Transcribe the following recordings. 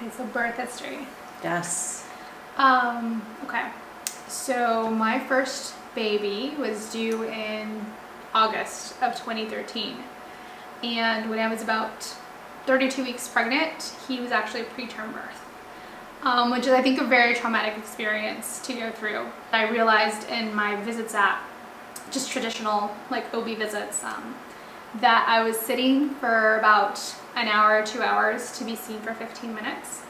Okay, so birth history. Yes. Okay. So my first baby was due in August of 2013. And when I was about 32 weeks pregnant, he was actually a preterm birth, which is, I think, a very traumatic experience to go through. I realized in my visits at just traditional like OB visits that I was sitting for about an hour or 2 hours to be seen for 15 minutes,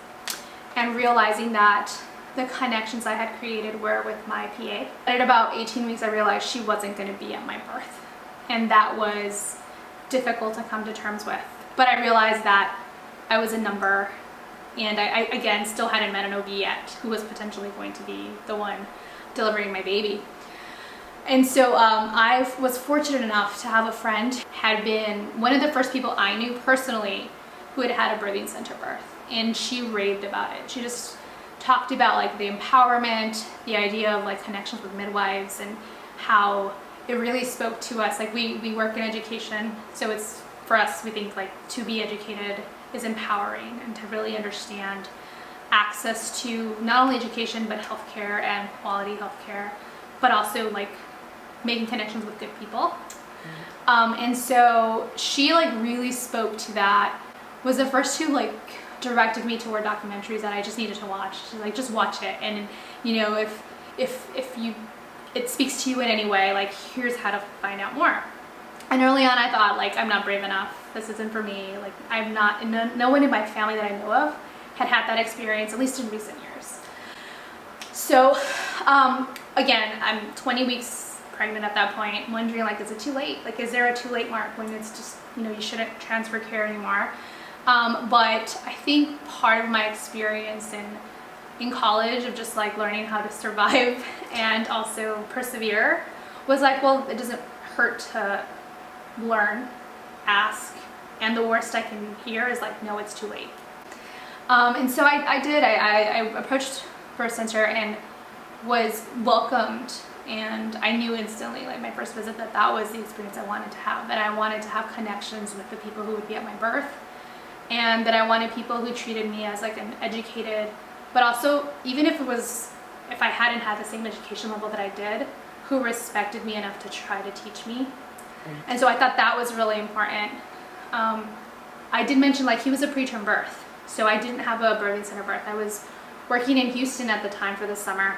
and realizing that the connections I had created were with my PA. At about 18 weeks, I realized she wasn't going to be at my birth, and that was difficult to come to terms with. But I realized that I was a number, and I again still hadn't met an OB yet who was potentially going to be the one delivering my baby. And so I was fortunate enough to have a friend had been one of the first people I knew personally who had had a birthing center birth, and she raved about it. She just talked about like the empowerment, the idea of like connections with midwives, and how it really spoke to us. Like we work in education, so it's for us, we think like to be educated is empowering, and to really understand access to not only education but healthcare and quality healthcare, but also like making connections with good people. And so she like really spoke to that, was the first who like directed me toward documentaries that I just needed to watch. She's like, just watch it, and you know, if you it speaks to you in any way, like here's how to find out more. And early on I thought like, I'm not brave enough, this isn't for me. Like I'm not, no one in my family that I know of had had that experience, at least in recent years. So again, I'm 20 weeks pregnant at that point, wondering like, is it too late? Like, is there a too late mark when it's just, you know, you shouldn't transfer care anymore? But I think part of my experience in college of just like learning how to survive and also persevere was like, well, it doesn't hurt to learn, ask, and the worst I can hear is like, no, it's too late. And so I approached birth center and was welcomed, and I knew instantly, like my first visit, that that was the experience I wanted to have, that I wanted to have connections with the people who would be at my birth, and that I wanted people who treated me as like an educated, but also, even if I hadn't had the same education level that I did, who respected me enough to try to teach me. And so I thought that was really important. I did mention like he was a preterm birth, so I didn't have a birthing center birth. I was working in Houston at the time for the summer,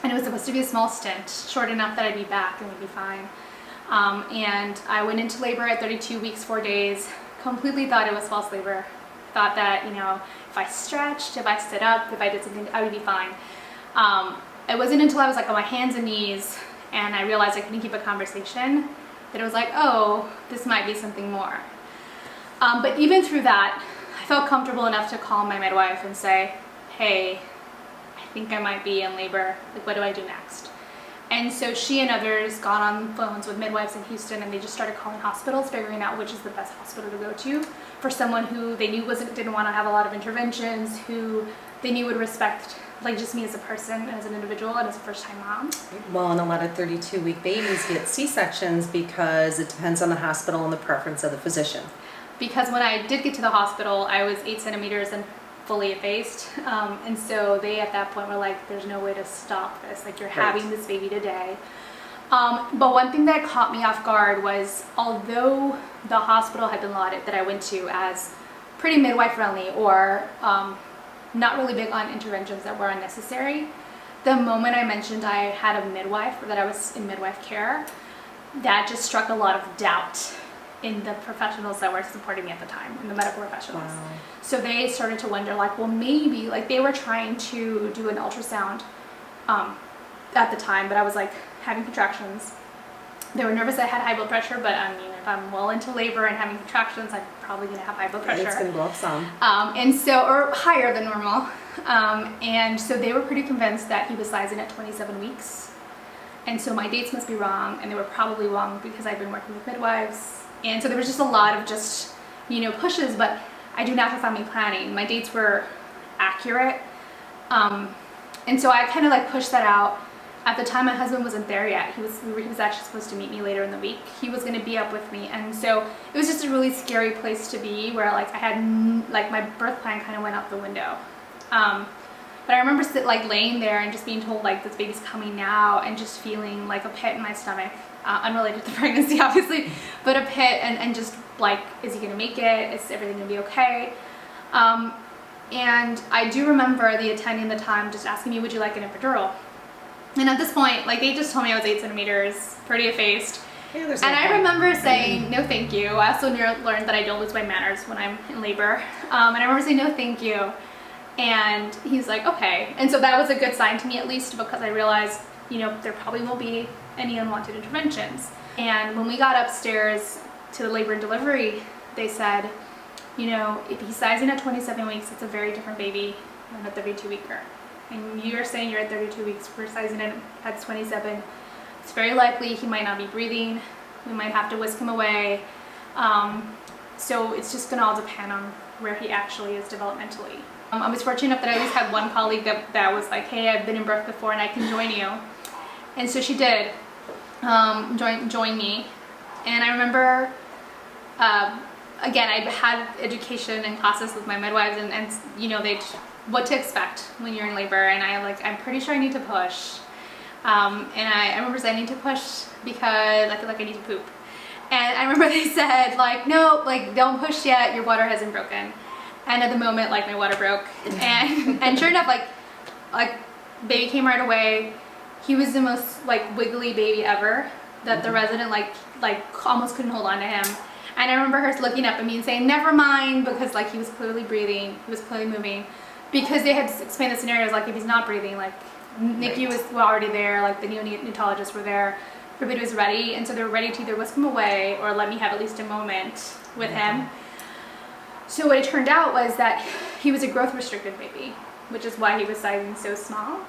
and it was supposed to be a small stint, short enough that I'd be back and we'd be fine. And I went into labor at 32 weeks, 4 days, completely thought it was false labor. Thought that, you know, if I stretched, if I stood up, if I did something, I would be fine. It wasn't until I was like on my hands and knees and I realized I couldn't keep a conversation that it was like, oh, this might be something more. But even through that, I felt comfortable enough to call my midwife and say, hey, I think I might be in labor. Like, what do I do next? And so she and others got on phones with midwives in Houston, and they just started calling hospitals, figuring out which is the best hospital to go to for someone who they knew didn't want to have a lot of interventions, who they knew would respect like just me as a person, as an individual, and as a first-time mom. Well, and a lot of 32-week babies get C-sections because it depends on the hospital and the preference of the physician. Because when I did get to the hospital, I was 8 centimeters and fully effaced, and so they at that point were like, there's no way to stop this, like you're having this baby today. But one thing that caught me off guard was, although the hospital had been lauded that I went to as pretty midwife friendly, or not really big on interventions that were unnecessary, the moment I mentioned I had a midwife, or that I was in midwife care, that just struck a lot of doubt in the professionals that were supporting me at the time, in the medical professionals. Wow. So they started to wonder, like, well, maybe, like they were trying to do an ultrasound at the time, but I was like having contractions. They were nervous I had high blood pressure, but I mean, if I'm well into labor and having contractions, I'm probably gonna have high blood pressure. It's gonna go up some. And so, or higher than normal. And so they were pretty convinced that he was sizing at 27 weeks. And so my dates must be wrong, and they were probably wrong because I've been working with midwives. And so there was just a lot of just, you know, pushes, but I do natural family planning. My dates were accurate. And so I kind of like pushed that out. at the time my husband wasn't there yet. He was actually supposed to meet me later in the week. He was going to be up with me, and so it was just a really scary place to be, where like I had like my birth plan kind of went out the window. But I remember like laying there and just being told like this baby's coming now, and just feeling like a pit in my stomach, unrelated to the pregnancy obviously, but a pit, and just like, is he gonna make it? Is everything gonna be okay? And I do remember the attending at the time just asking me, would you like an epidural? And at this point, like, they just told me I was 8 centimeters, pretty effaced. Yeah, and I remember saying, no thank you. I also learned that I don't lose my manners when I'm in labor. And I remember saying, no thank you. And he's like, okay. And so that was a good sign to me, at least, because I realized, you know, there probably won't be any unwanted interventions. And when we got upstairs to the labor and delivery, they said, you know, if he's sizing at 27 weeks, it's a very different baby than a 32-weeker. And you're saying you're at 32 weeks, we're sizing it at 27. It's very likely he might not be breathing. We might have to whisk him away. So it's just gonna all depend on where he actually is developmentally. I was fortunate enough that I at least had one colleague that was like, hey, I've been in birth before and I can join you. And so she did join me. And I remember, again, I had education and classes with my midwives, and you know, what to expect when you're in labor, and I'm pretty sure I need to push. And I remember saying I need to push because I feel like I need to poop. And I remember they said, like, no, like, don't push yet, your water hasn't broken. And at the moment, like, my water broke. And sure enough, like baby came right away. He was the most like wiggly baby ever, that the resident like almost couldn't hold on to him. And I remember her looking up at me and saying, never mind, because like he was clearly breathing, he was clearly moving. Because they had explained the scenarios, like if he's not breathing, like NICU was already there, like the neonatologists were there, everybody was ready, and so they were ready to either whisk him away or let me have at least a moment with him. So what it turned out was that he was a growth restricted baby, which is why he was sizing so small.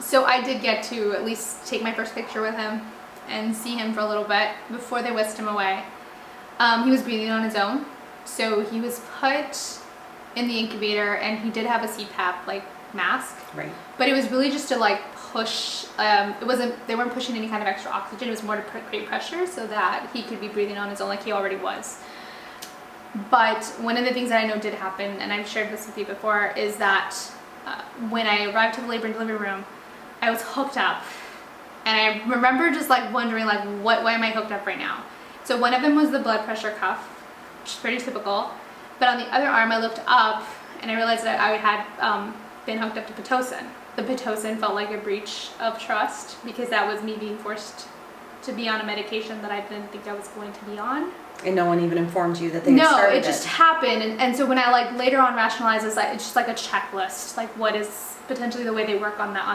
So I did get to at least take my first picture with him and see him for a little bit before they whisked him away. He was breathing on his own, so he was put in the incubator, and he did have a CPAP like mask. Right. But it was really just to like push. They weren't pushing any kind of extra oxygen. It was more to create pressure so that he could be breathing on his own like he already was. But one of the things that I know did happen, and I've shared this with you before, is that when I arrived to the labor and delivery room, I was hooked up. And I remember just like wondering, like, why am I hooked up right now? So one of them was the blood pressure cuff, which is pretty typical. But on the other arm, I looked up and I realized that I had been hooked up to Pitocin. The Pitocin felt like a breach of trust, because that was me being forced to be on a medication that I didn't think I was going to be on. And no one even informed you that they had started it just happened. And so when I like later on rationalized this, it's just like a checklist, like what is potentially the way they work on that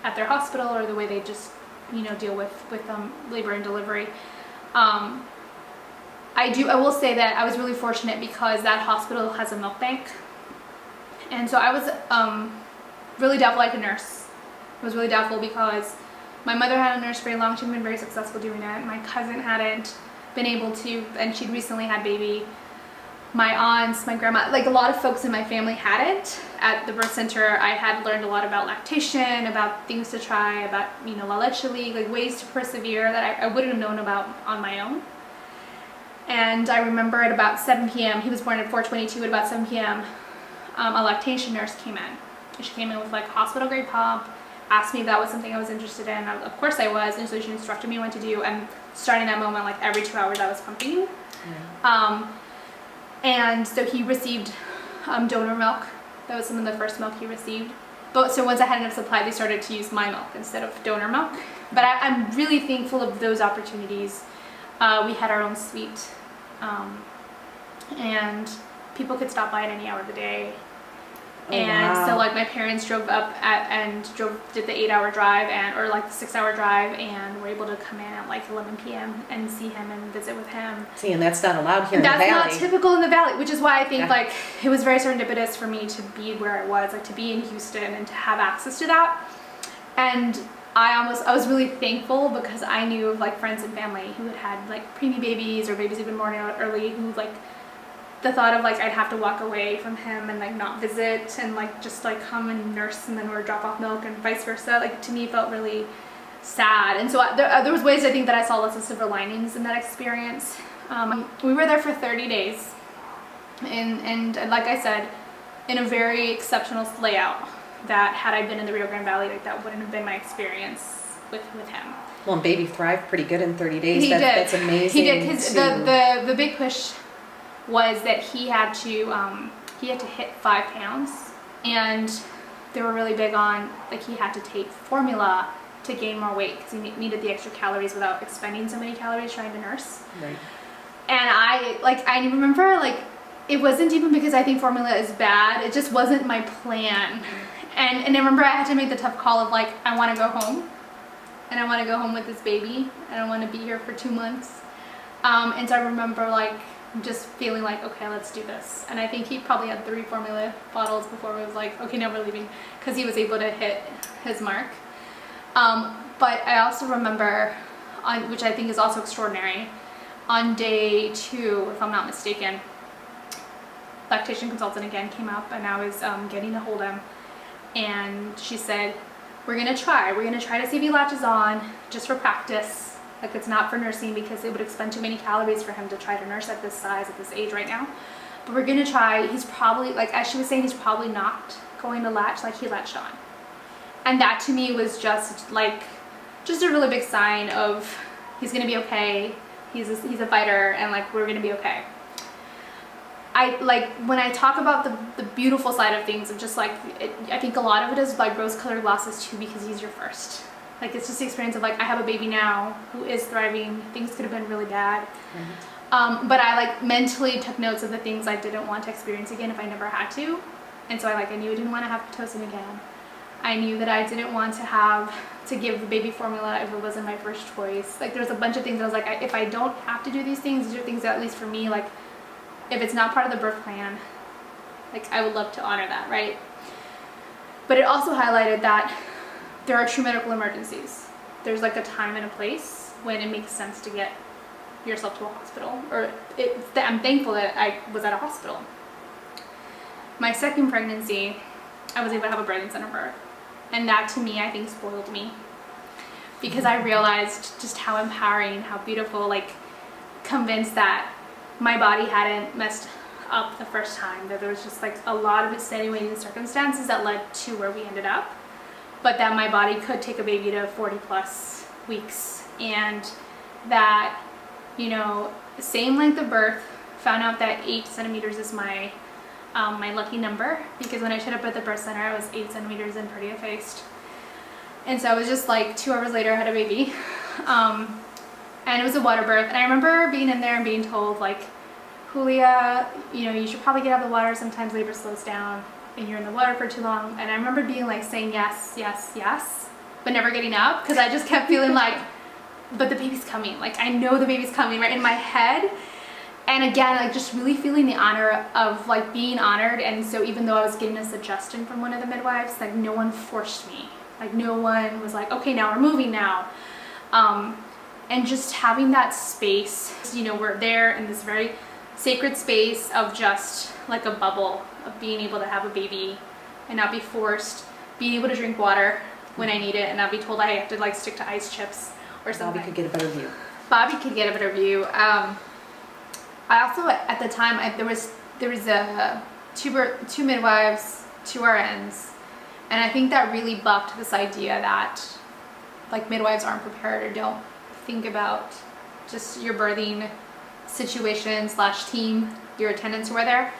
at their hospital, or the way they just, you know, deal with labor and delivery. I will say that I was really fortunate because that hospital has a milk bank. And so I was really doubtful I could nurse. I was really doubtful because my mother had a nurse for very long. She'd been very successful doing it. My cousin hadn't been able to, and she'd recently had baby. My aunts, my grandma, like a lot of folks in my family hadn't. At the birth center, I had learned a lot about lactation, about things to try, about, you know, la leche league, like ways to persevere that I wouldn't have known about on my own. And I remember at about 7 p.m., he was born at 4:22, at about 7 p.m., a lactation nurse came in. She came in with like hospital grade pump, asked me if that was something I was interested in. Of course I was, and so she instructed me what to do. And starting that moment, like every 2 hours I was pumping. And so he received donor milk. That was some of the first milk he received. But so once I had enough supply, they started to use my milk instead of donor milk. But I'm really thankful of those opportunities. We had our own suite, and people could stop by at any hour of the day. So like my parents drove up did the 8-hour drive or like the 6-hour drive, and were able to come in at like 11 p.m. and see him and visit with him. See, and that's not allowed here in the Valley. That's not typical in the Valley, which is why I think like it was very serendipitous for me to be where I was, like to be in Houston and to have access to that. And I was really thankful because I knew of like friends and family who had like preemie babies or babies even more early, who like the thought of like I'd have to walk away from him and like not visit and like just like come and nurse and then or drop off milk and vice versa, like to me felt really sad. And so there was ways I think that I saw lots of silver linings in that experience. We were there for 30 days and like I said, in a very exceptional layout that had I been in the Rio Grande Valley, like that wouldn't have been my experience with him. Well, and baby thrived pretty good in 30 days. He did. That's amazing. He did, because the big push was that he had to hit 5 pounds, and they were really big on like he had to take formula to gain more weight because he needed the extra calories without expending so many calories trying to nurse. Right. And I remember like it wasn't even because I think formula is bad. It just wasn't my plan. And I remember I had to make the tough call of like I want to go home. And I want to go home with this baby. I don't want to be here for 2 months. And so I remember like just feeling like, okay, let's do this. And I think he probably had 3 formula bottles before it was like, okay, now we're leaving, because he was able to hit his mark. But I also remember, which I think is also extraordinary, on day 2, if I'm not mistaken, lactation consultant again came up and I was getting to hold him. And she said, we're gonna try to see if he latches on just for practice. Like it's not for nursing because it would expend too many calories for him to try to nurse at this size, at this age right now. But we're gonna try. He's probably, like as she was saying, he's probably not going to latch like he latched on. And that to me was just a really big sign of he's gonna be okay. He's a fighter and like we're gonna be okay. When I talk about the beautiful side of things of just like, I think a lot of it is like rose-colored glasses too, because he's your first. Like it's just the experience of like, I have a baby now who is thriving. Things could have been really bad. Mm-hmm. But I like mentally took notes of the things I didn't want to experience again if I never had to. And so I knew I didn't want to have Pitocin again. I knew that I didn't want to have to give the baby formula if it wasn't my first choice. Like there's a bunch of things I was like, if I don't have to do these are things that, at least for me, like if it's not part of the birth plan, like I would love to honor that, right? But it also highlighted that there are true medical emergencies. There's like a time and a place when it makes sense to get yourself to a hospital, I'm thankful that I was at a hospital. My second pregnancy, I was able to have a birthing center birth, and that to me I think spoiled me, because I realized just how empowering, how beautiful, like convinced that my body hadn't messed up the first time, that there was just like a lot of extenuating circumstances that led to where we ended up, but that my body could take a baby to 40 plus weeks, and that, you know, same length of birth, found out that 8 centimeters is my lucky number, because when I showed up at the birth center I was 8 centimeters and pretty effaced, and so I was just like 2 hours later I had a baby. And it was a water birth, and I remember being in there and being told like, Julia, you know, you should probably get out of the water, sometimes labor slows down and you're in the water for too long. And I remember being like saying yes, yes, yes, but never getting up, because I just kept feeling like, but the baby's coming, like I know the baby's coming, right in my head. And again, like just really feeling the honor of like being honored. And so even though I was getting a suggestion from one of the midwives, like no one forced me, like no one was like, okay, now we're moving now. And just having that space, you know, we're there in this very sacred space of just like a bubble of being able to have a baby and not be forced, being able to drink water when I need it and not be told I have to like stick to ice chips or something. Bobby could get a better view. Bobby could get a better view. I also, at the time, there was two midwives, 2 RNs, and I think that really bucked this idea that like midwives aren't prepared or don't think about just your birthing situation / team, your attendants who are there.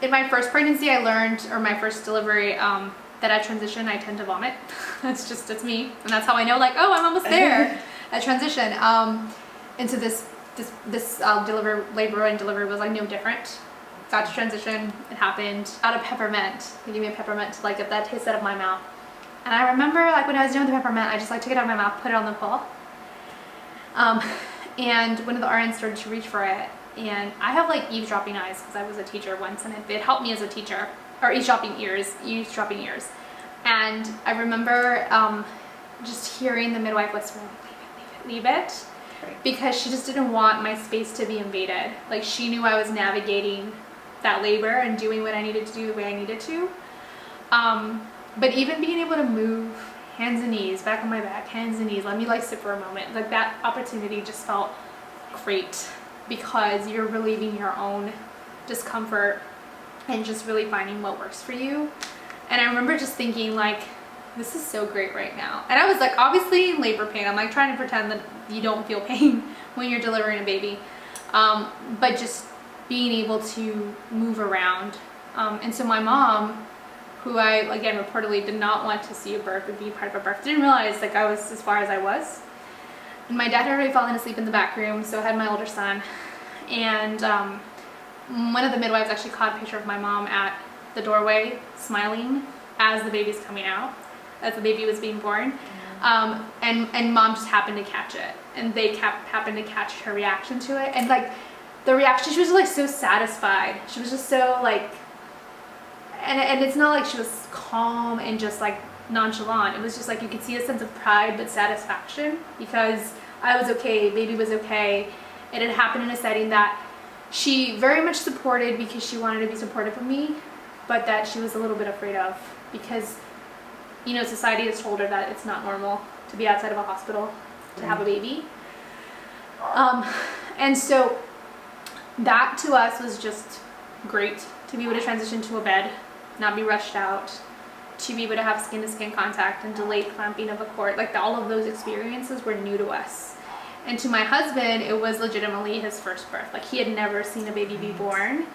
In my first pregnancy I learned, or my first delivery, that at transition I tend to vomit. It's me, and that's how I know like, oh, I'm almost there at transition. And so this labor and delivery was like no different. Got to transition, it happened. Out of peppermint, they gave me a peppermint to like get that taste out of my mouth. And I remember like when I was doing the peppermint, I just like took it out of my mouth, put it on the pole. And one of the RNs started to reach for it. And I have like eavesdropping eyes because I was a teacher once, and it helped me as a teacher, or eavesdropping ears. And I remember just hearing the midwife whisper, leave it, leave it, leave it. Right. because she just didn't want my space to be invaded. Like, she knew I was navigating that labor and doing what I needed to do the way I needed to. But even being able to move hands and knees, back on my back, hands and knees, let me like sit for a moment. Like, that opportunity just felt great because you're relieving your own discomfort and just really finding what works for you. And I remember just thinking, like, this is so great right now. And I was like, obviously in labor pain. I'm like trying to pretend that you don't feel pain when you're delivering a baby. But just being able to move around. And so my mom, who I, again, reportedly did not want to see a birth or be part of a birth, didn't realize like I was as far as I was. And my dad had already fallen asleep in the back room, so I had my older son. And one of the midwives actually caught a picture of my mom at the doorway, smiling as the baby's coming out, as the baby was being born. And mom just happened to catch it. And they happened to catch her reaction to it. And like, the reaction, she was like so satisfied. She was just so like, and it's not like she was calm and just like nonchalant. It was just like you could see a sense of pride but satisfaction because I was okay, baby was okay. It had happened in a setting that she very much supported because she wanted to be supportive of me, but that she was a little bit afraid of because, you know, society has told her that it's not normal to be outside of a hospital to have a baby. And so that to us was just great, to be able to transition to a bed, not be rushed out, to be able to have skin-to-skin contact and delayed clamping of a cord. Like, all of those experiences were new to us. And to my husband, it was legitimately his first birth. Like, he had never seen a baby be born.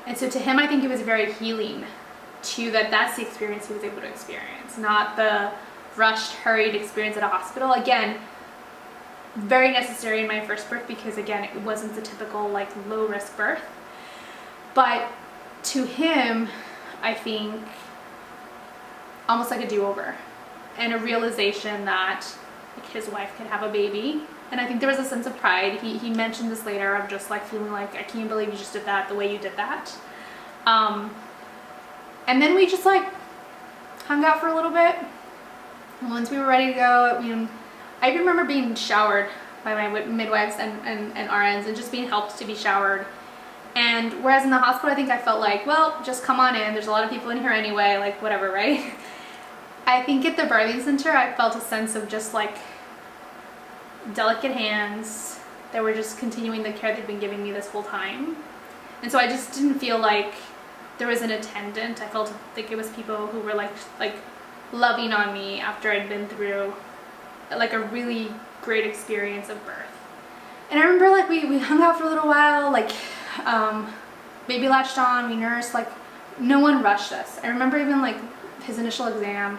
And so to him, I think it was very healing to that's the experience he was able to experience, not the rushed, hurried experience at a hospital. Again, very necessary in my first birth because, again, it wasn't the typical like low-risk birth. But to him, I think almost like a do-over and a realization that like, his wife could have a baby. And I think there was a sense of pride. He mentioned this later of just like feeling like, I can't believe you just did that the way you did that. And then we just like hung out for a little bit. And once we were ready to go, I even remember being showered by my midwives and RNs and just being helped to be showered. And whereas in the hospital, I think I felt like, well, just come on in. There's a lot of people in here anyway, like whatever, right? I think at the birthing center, I felt a sense of just like delicate hands that were just continuing the care they'd been giving me this whole time. And so I just didn't feel like there was an attendant. I felt like it was people who were like loving on me after I'd been through like a really great experience of birth. And I remember like we hung out for a little while, like baby latched on, we nursed, like no one rushed us. I remember even like his initial exam,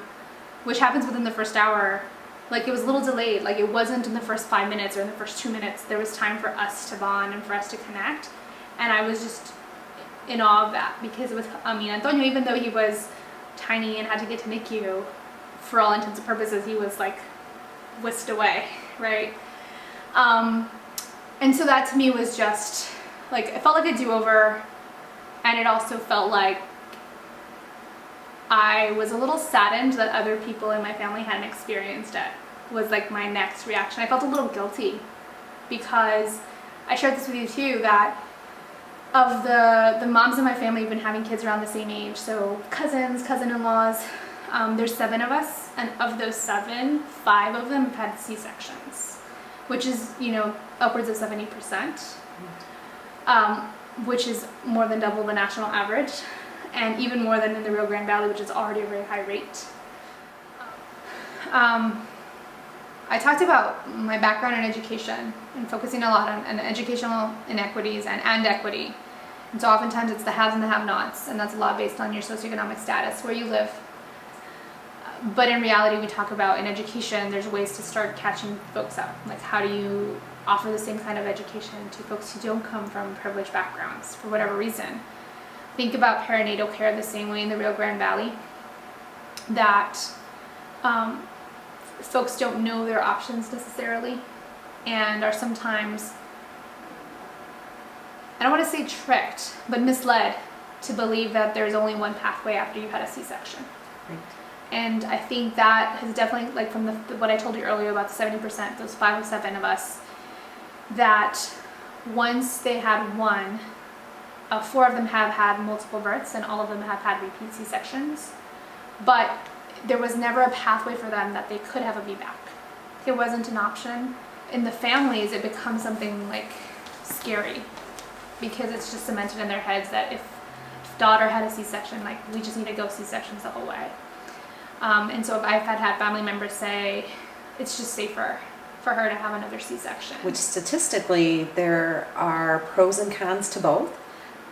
which happens within the first hour, like it was a little delayed. Like it wasn't in the first 5 minutes or in the first 2 minutes. There was time for us to bond and for us to connect. And I was just in awe of that because with Antonio, even though he was tiny and had to get to NICU, for all intents and purposes, he was like whisked away, right? And so that to me was just like, it felt like a do-over, and it also felt like I was a little saddened that other people in my family hadn't experienced it, was like my next reaction. I felt a little guilty because I shared this with you too, that of the moms in my family have been having kids around the same age, so cousins, cousin-in-laws, there's 7 of us, and of those 7, 5 of them have had C-sections, which is, upwards of 70%, which is more than double the national average, and even more than in the Rio Grande Valley, which is already a very high rate. I talked about my background in education and focusing a lot on educational inequities and equity. And so oftentimes it's the haves and the have-nots, and that's a lot based on your socioeconomic status, where you live. But in reality, we talk about in education, there's ways to start catching folks up. Like, how do you offer the same kind of education to folks who don't come from privileged backgrounds for whatever reason? Think about perinatal care the same way in the Rio Grande Valley, that folks don't know their options necessarily and are sometimes, I don't want to say tricked, but misled to believe that there's only one pathway after you've had a C-section. Right. And I think that has definitely, like from what I told you earlier about the 70%, those 5 of 7 of us, that once they had one, 4 of them have had multiple births and all of them have had repeat C-sections, but there was never a pathway for them that they could have a VBAC. It wasn't an option. In the families, it becomes something like scary because it's just cemented in their heads that if daughter had a C-section, like we just need to go C-sections the whole way. And so I've had family members say it's just safer for her to have another C-section. Which statistically, there are pros and cons to both.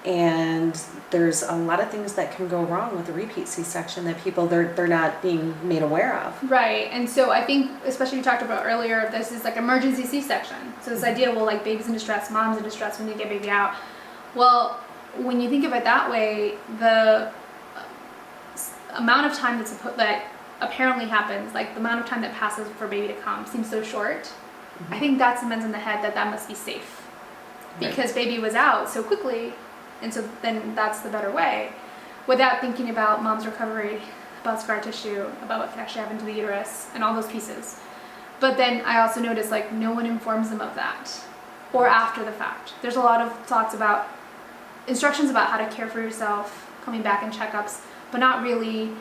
And there's a lot of things that can go wrong with a repeat C-section that people, they're not being made aware of. Right, and so I think, especially we talked about earlier, this is like emergency C-section. So this idea, well, like baby's in distress, mom's in distress, we need to get baby out. Well, when you think of it that way, the amount of time that apparently happens, like the amount of time that passes for baby to come seems so short. I think that cements in the head that must be safe because baby was out so quickly. And so then that's the better way, without thinking about mom's recovery, about scar tissue, about what can actually happen to the uterus, and all those pieces. But then I also noticed like no one informs them of that, or after the fact. There's a lot of thoughts about instructions about how to care for yourself, coming back in checkups, but not really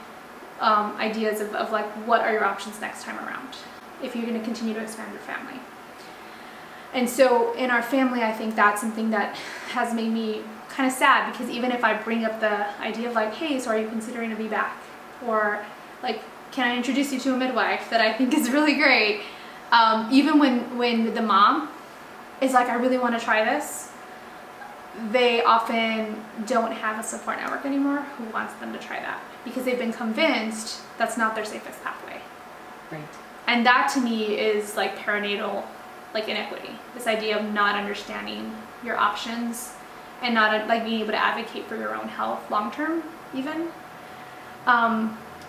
ideas of like what are your options next time around if you're going to continue to expand your family. And so in our family, I think that's something that has made me kind of sad because even if I bring up the idea of like, hey, so are you considering a VBAC? Or like, can I introduce you to a midwife that I think is really great? Even when the mom is like, I really want to try this, they often don't have a support network anymore who wants them to try that because they've been convinced that's not their safest pathway. Right. And that to me is like perinatal like inequity, this idea of not understanding your options and not like being able to advocate for your own health long term even,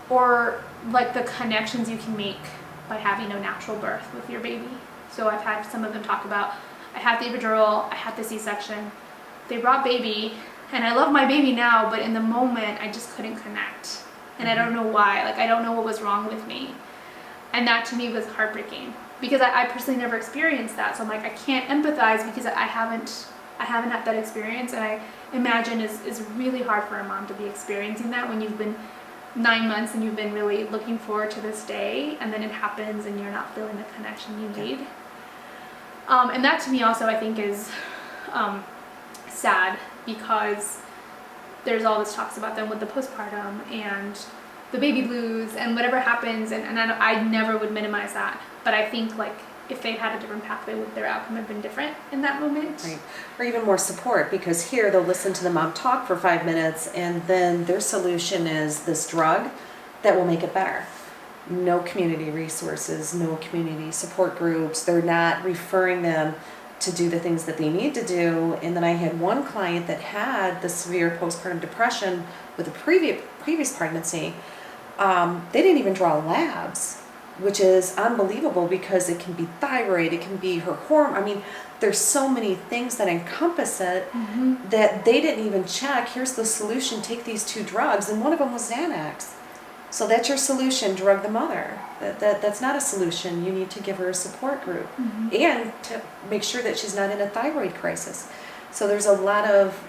or like the connections you can make by having a natural birth with your baby. So I've had some of them talk about, I had the epidural, I had the C-section, they brought baby, and I love my baby now, but in the moment I just couldn't connect, and I don't know why, like I don't know what was wrong with me, and that to me was heartbreaking because I personally never experienced that. So I'm like, I can't empathize because I haven't had that experience, and I imagine is really hard for a mom to be experiencing that when you've been 9 months and you've been really looking forward to this day, and then it happens and you're not feeling the connection you need. And that to me also I think is sad because there's all this talks about them with the postpartum and the baby blues and whatever happens, and I never would minimize that, but I think like if they had a different pathway, would their outcome have been different in that moment? Right. Or even more support, because here they'll listen to the mom talk for 5 minutes and then their solution is this drug that will make it better. No community resources, no community support groups. They're not referring them to do the things that they need to do. And then I had one client that had the severe postpartum depression with a previous pregnancy. They didn't even draw labs, which is unbelievable because it can be thyroid, it can be her hormone. I mean, there's so many things that encompass it that they didn't even check. Here's the solution, take these 2 drugs, and one of them was Xanax. So that's your solution, drug the mother. That's not a solution. You need to give her a support group and to make sure that she's not in a thyroid crisis. So there's a lot of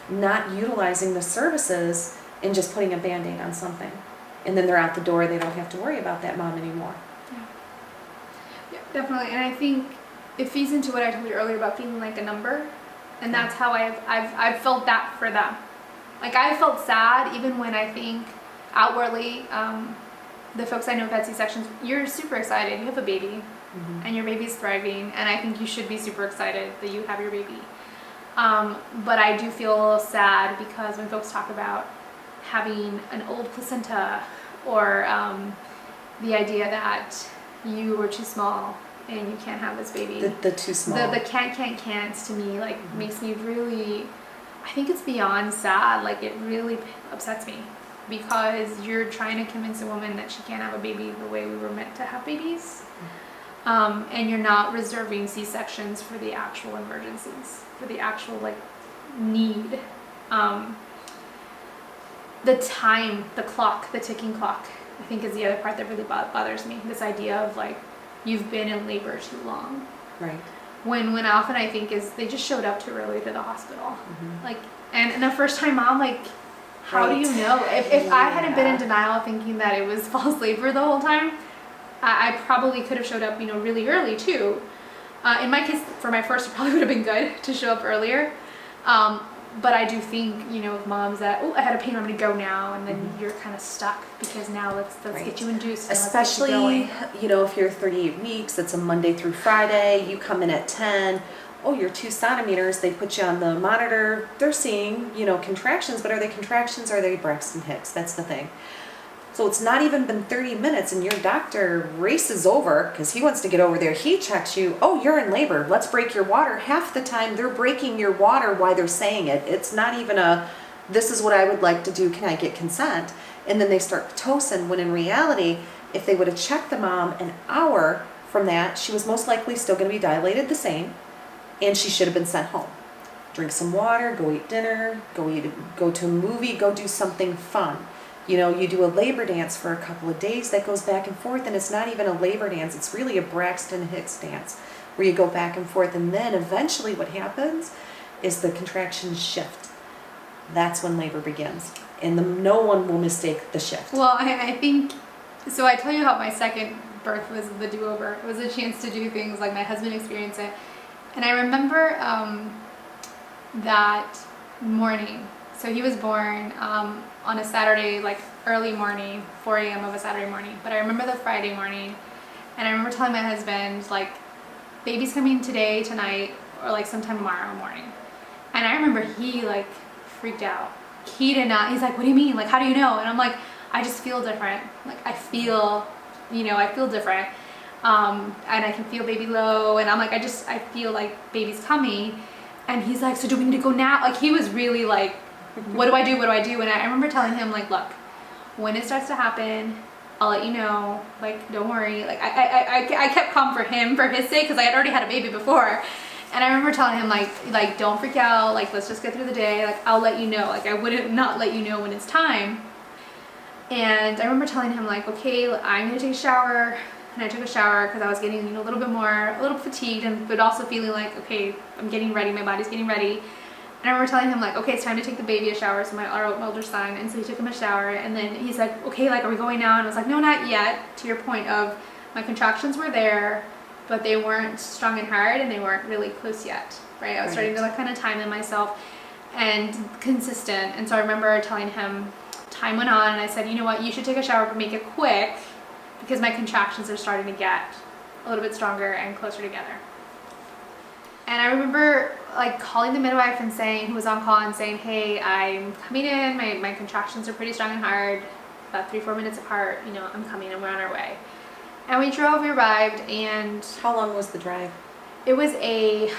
not utilizing the services and just putting a Band-Aid on something. And then they're out the door, they don't have to worry about that mom anymore. Yeah, definitely. And I think it feeds into what I told you earlier about feeling like a number. And that's how I've felt that for them. Like I felt sad even when I think outwardly, the folks I know who've had C-sections, you're super excited, you have a baby and your baby's thriving, and I think you should be super excited that you have your baby. But I do feel a little sad because when folks talk about having an old placenta or the idea that you were too small and you can't have this baby. The too small. The can'ts to me like makes me really, I think it's beyond sad. Like it really upsets me because you're trying to convince a woman that she can't have a baby the way we were meant to have babies. And you're not reserving C-sections for the actual emergencies, for the actual like need. The time, the clock, the ticking clock, I think is the other part that really bothers me. This idea of like, you've been in labor too long. Right. when often I think is they just showed up too early to the hospital. Mhm. Like, and a first time mom, like, how do Right. you know? If I hadn't been in Yeah. denial thinking that it was false labor the whole time, I probably could have showed up, really early too. In my case, for my first, it probably would have been good to show up earlier. But I do think, of moms that, oh, I had a pain, I'm gonna go now, and then you're kind of stuck because now let's Right. get you induced. And Especially, let's get you going. if you're 38 weeks, it's a Monday through Friday, you come in at 10, oh, you're 2 centimeters, they put you on the monitor, they're seeing, contractions, but are they contractions or are they Braxton Hicks? That's the thing. So it's not even been 30 minutes and your doctor races over because he wants to get over there. He checks you. Oh, you're in labor. Let's break your water. Half the time they're breaking your water while they're saying it. It's not even this is what I would like to do. Can I get consent? And then they start Pitocin when in reality, if they would have checked the mom an hour from that, she was most likely still going to be dilated the same and she should have been sent home. Drink some water, go eat dinner, go to a movie, go do something fun. You do a labor dance for a couple of days that goes back and forth, and it's not even a labor dance, it's really a Braxton Hicks dance where you go back and forth, and then eventually what happens is the contractions shift. That's when labor begins, and no one will mistake the shift. Well, I think, so I tell you how my second birth was the do-over. It was a chance to do things like my husband experienced it. And I remember that morning. So he was born on a Saturday, like early morning, 4 a.m. of a Saturday morning. But I remember the Friday morning, and I remember telling my husband, like, baby's coming today, tonight, or like sometime tomorrow morning. And I remember he like freaked out. He did not, he's like, what do you mean? Like, how do you know? And I'm like, I just feel different. Like, I feel different. And I can feel baby low, and I'm like, I feel like baby's coming. And he's like, so do we need to go now? Like, he was really like, what do I do? And I remember telling him, like, look, when it starts to happen, I'll let you know. Like, don't worry. Like, I kept calm for him, for his sake, because I had already had a baby before. And I remember telling him, like, don't freak out. Like, let's just get through the day. Like, I'll let you know. Like, I wouldn't not let you know when it's time. And I remember telling him, like, okay, I'm going to take a shower. And I took a shower because I was getting, a little fatigued, but also feeling like, okay, I'm getting ready. My body's getting ready. And I remember telling him, like, okay, it's time to take the baby a shower, so my older son. And so he took him a shower, and then he's like, okay, like, are we going now? And I was like, no, not yet. To your point of my contractions were there, but they weren't strong and hard, and they weren't really close yet, right? I was starting to, like, kind of time them myself and consistent. And so I remember telling him, time went on, and I said, you know what, you should take a shower, but make it quick, because my contractions are starting to get a little bit stronger and closer together. And I remember, like, calling the midwife and saying, who was on call, and saying, hey, I'm coming in, my contractions are pretty strong and hard, about 3-4 minutes apart, I'm coming, and we're on our way. And we arrived, and How long was the drive? it was a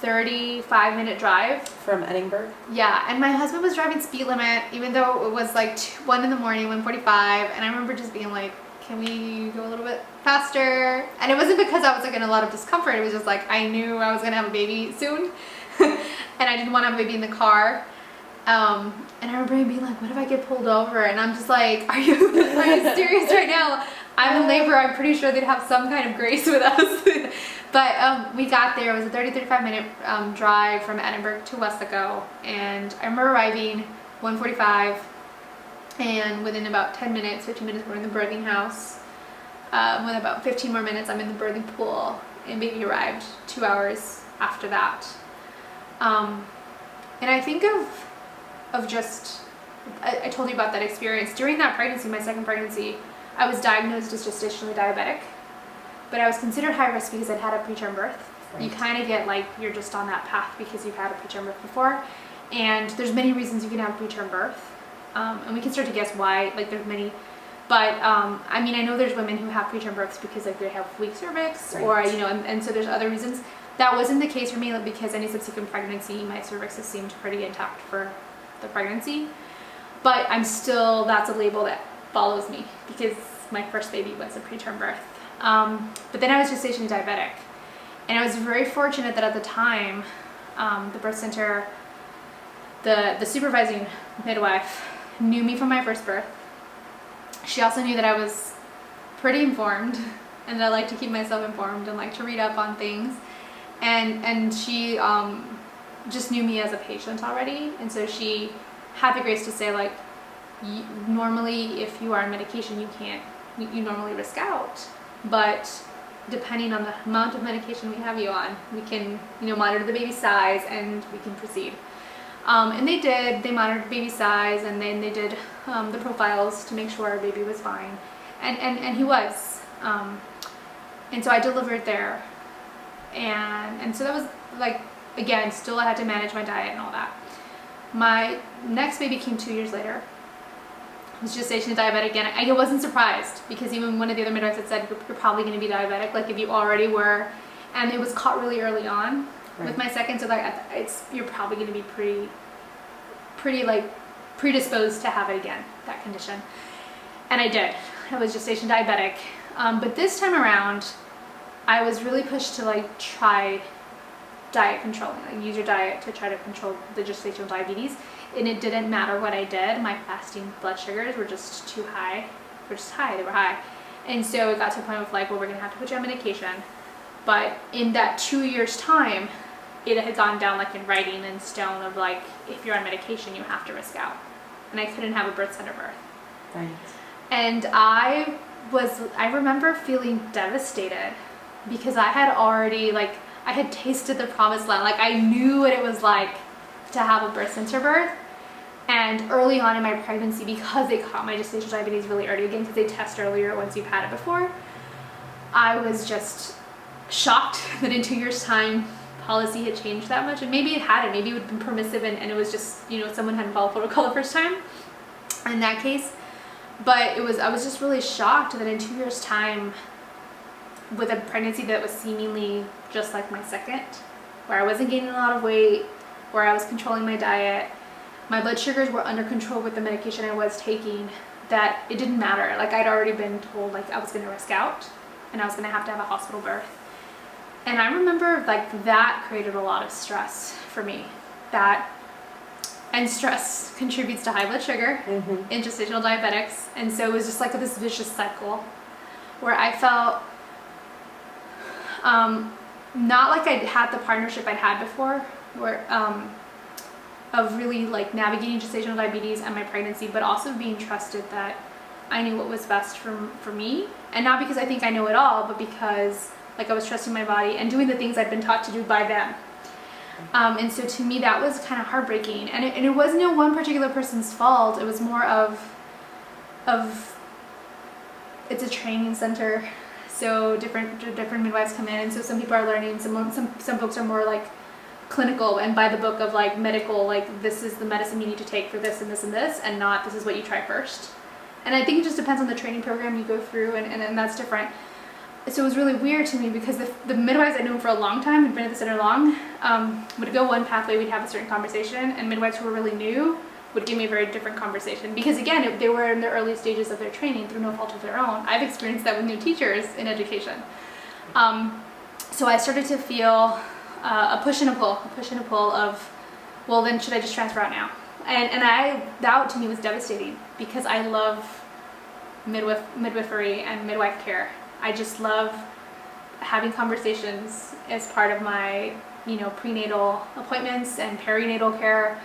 35-minute drive. From Edinburgh? Yeah, and my husband was driving speed limit, even though it was like 1 in the morning, 1:45, and I remember just being like, can we go a little bit faster? And it wasn't because I was, like, in a lot of discomfort. It was just like I knew I was gonna have a baby soon, and I didn't want to have a baby in the car. And I remember him being like, what if I get pulled over? And I'm just like, are you serious right now? I'm in labor. I'm pretty sure they'd have some kind of grace with us. But we got there. It was a 30-35 minute drive from Edinburgh to Westaco, and I remember arriving 1:45. And within about 10 minutes, 15 minutes, we're in the birthing house. With about 15 more minutes, I'm in the birthing pool, and baby arrived 2 hours after that. And I think of just, I told you about that experience. During that pregnancy, my second pregnancy, I was diagnosed as gestationally diabetic, but I was considered high risk because I'd had a preterm birth. Right. You kind of get like, you're just on that path because you've had a preterm birth before. And there's many reasons you can have a preterm birth. And we can start to guess why, like there's many, but I mean, I know there's women who have preterm births because like they have weak cervix, right. Or, and so there's other reasons. That wasn't the case for me because any subsequent pregnancy, my cervix has seemed pretty intact for the pregnancy. But I'm still, that's a label that follows me because my first baby was a preterm birth. But then I was gestationally diabetic. And I was very fortunate that at the time, the birth center, the supervising midwife knew me from my first birth. She also knew that I was pretty informed and that I like to keep myself informed and like to read up on things. And she just knew me as a patient already, and so she had the grace to say, like, normally if you are on medication, you normally risk out, but depending on the amount of medication we have you on, we can, monitor the baby's size and we can proceed. And they monitored baby size, and then they did the profiles to make sure our baby was fine, and he was. And so I delivered there, and so that was, like, again, still I had to manage my diet and all that. My next baby came 2 years later. I was gestational diabetic, and I wasn't surprised, because even one of the other midwives had said, you're probably going to be diabetic, like if you already were, and it was caught really early on with my second, so that you're probably going to be pretty like predisposed to have it again, that condition. And I did. I was gestation diabetic, but this time around, I was really pushed to, like, try diet controlling, like use your diet to try to control the gestational diabetes. And it didn't matter what I did, my fasting blood sugars were just too high. They were high. And so it got to a point of, like, well, we're gonna have to put you on medication. But in that 2 years time, it had gone down, like, in writing in stone of, like, if you're on medication, you have to risk out. And I couldn't have a birth center birth. Right. And I remember feeling devastated, because I had already, like, I had tasted the promised land. Like, I knew what it was like to have a birth center birth. And early on in my pregnancy, because they caught my gestational diabetes really early, again, because they test earlier once you've had it before, I was just shocked that in 2 years' time, policy had changed that much. And maybe it hadn't. Maybe it would have been permissive, and it was just, someone hadn't followed protocol the first time in that case. But I was just really shocked that in 2 years' time, with a pregnancy that was seemingly just like my second, where I wasn't gaining a lot of weight, where I was controlling my diet, my blood sugars were under control with the medication I was taking, that it didn't matter. Like, I'd already been told, like, I was going to risk out and I was going to have a hospital birth. And I remember, like, that created a lot of stress for me. And stress contributes to high blood sugar in gestational diabetics. And so it was just like this vicious cycle where I felt not like I'd had the partnership I'd had before, where of really, like, navigating gestational diabetes and my pregnancy, but also being trusted that I knew what was best for me. And not because I think I know it all, but because, like, I was trusting my body and doing the things I'd been taught to do by them. And so to me, that was kind of heartbreaking. And it wasn't no one particular person's fault. It was more of it's a training center. So different midwives come in, and so some people are learning. Some folks are more, like, clinical and by the book of, like, medical, like, this is the medicine you need to take for this and this and this, and not this is what you try first. And I think it just depends on the training program you go through, and that's different. So it was really weird to me, because the midwives I'd known for a long time, had been at the center long, would go one pathway, we'd have a certain conversation, and midwives who were really new would give me a very different conversation, because again, they were in the early stages of their training through no fault of their own. I've experienced that with new teachers in education. So I started to feel a push and a pull of, well, then should I just transfer out now? And that to me was devastating, because I love midwifery and midwife care. I just love having conversations as part of my, prenatal appointments and perinatal care.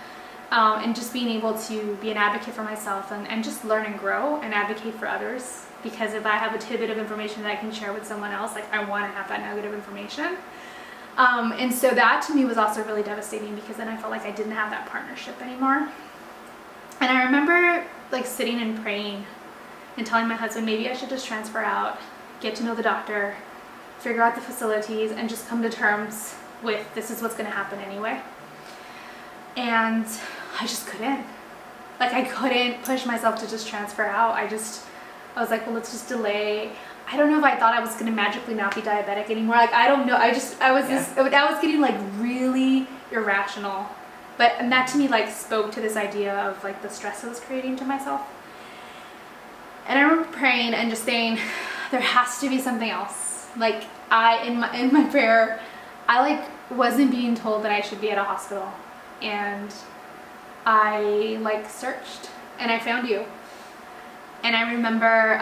And just being able to be an advocate for myself and just learn and grow and advocate for others. Because if I have a tidbit of information that I can share with someone else, like, I want to have that nugget of information. And so that to me was also really devastating, because then I felt like I didn't have that partnership anymore. And I remember, like, sitting and praying and telling my husband, maybe I should just transfer out, get to know the doctor, figure out the facilities, and just come to terms with this is what's going to happen anyway. And I just couldn't. Like, I couldn't push myself to just transfer out. I was like, well, let's just delay. I don't know if I thought I was going to magically not be diabetic anymore. Like, I don't know. I was getting, like, really irrational. And that to me, like, spoke to this idea of, like, the stress I was creating to myself. And I remember praying and just saying, there has to be something else. Like, in my prayer, I, like, wasn't being told that I should be at a hospital. And I, like, searched, and I found you. And I remember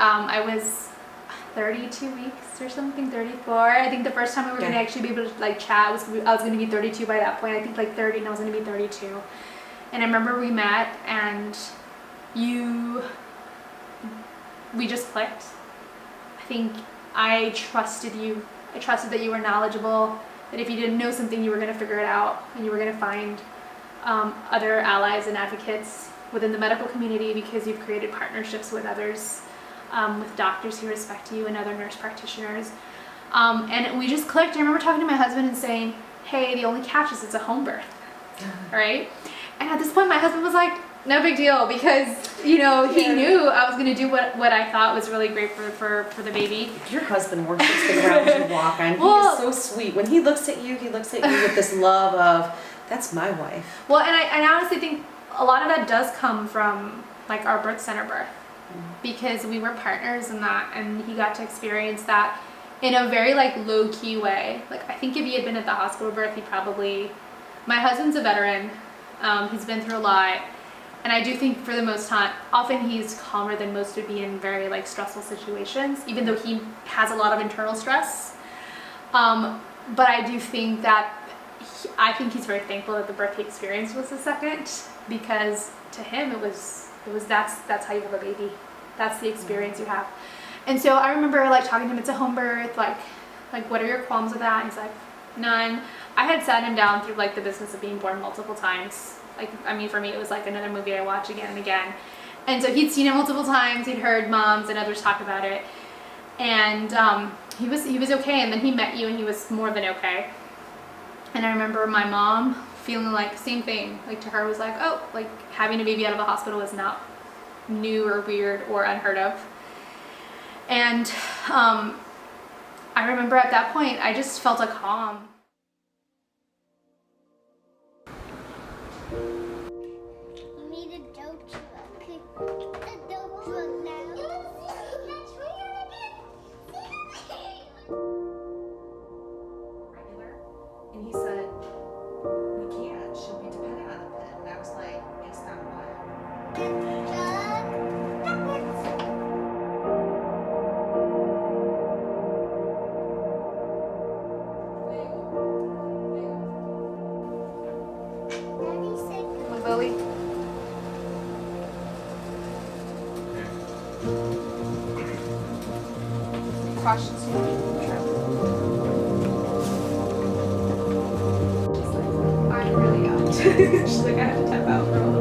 32 weeks or something, 34. I think the first time we were going to actually be able to like chat was I was going to be 32 by that point. I think like 30 and I was going to be 32. And I remember we met and we just clicked. I think I trusted you. I trusted that you were knowledgeable, that if you didn't know something, you were going to figure it out and you were going to find other allies and advocates within the medical community because you've created partnerships with others, with doctors who respect you and other nurse practitioners. And we just clicked. I remember talking to my husband and saying, hey, the only catch is it's a home birth, right? And at this point, my husband was like, no big deal, because, you know, he knew I was going to do what I thought was really great for the baby. Your husband worships the ground you walk on. He is so sweet. When he looks at you with this love of, that's my wife. Well, and I honestly think a lot of that does come from, like, our birth center birth, because we were partners in that, and he got to experience that in a very, like, low-key way. Like, I think if he had been at the hospital birth, he probably... My husband's a veteran. He's been through a lot. And I do think for the most time, often he's calmer than most would be in very like stressful situations, even though he has a lot of internal stress. But I do think that I think he's very thankful that the birth he experienced was the second, because to him it was that's how you have a baby. That's the experience you have. And so I remember like talking to him, it's a home birth, like what are your qualms with that? And he's like, none. I had sat him down through like the business of being born multiple times. Like, I mean, for me, it was like another movie I watch again and again. And so he'd seen it multiple times. He'd heard moms and others talk about it. And he was okay. And then he met you and he was more than okay. And I remember my mom feeling like same thing. Like to her was like, oh, like having a baby out of the hospital is not new or weird or unheard of. And I remember at that point, I just felt a calm. And he said, we can't. She'll be dependent on the pen. And I was like, based on what? Lily. Questions? I'm really out. She's like, I have to tap out for a little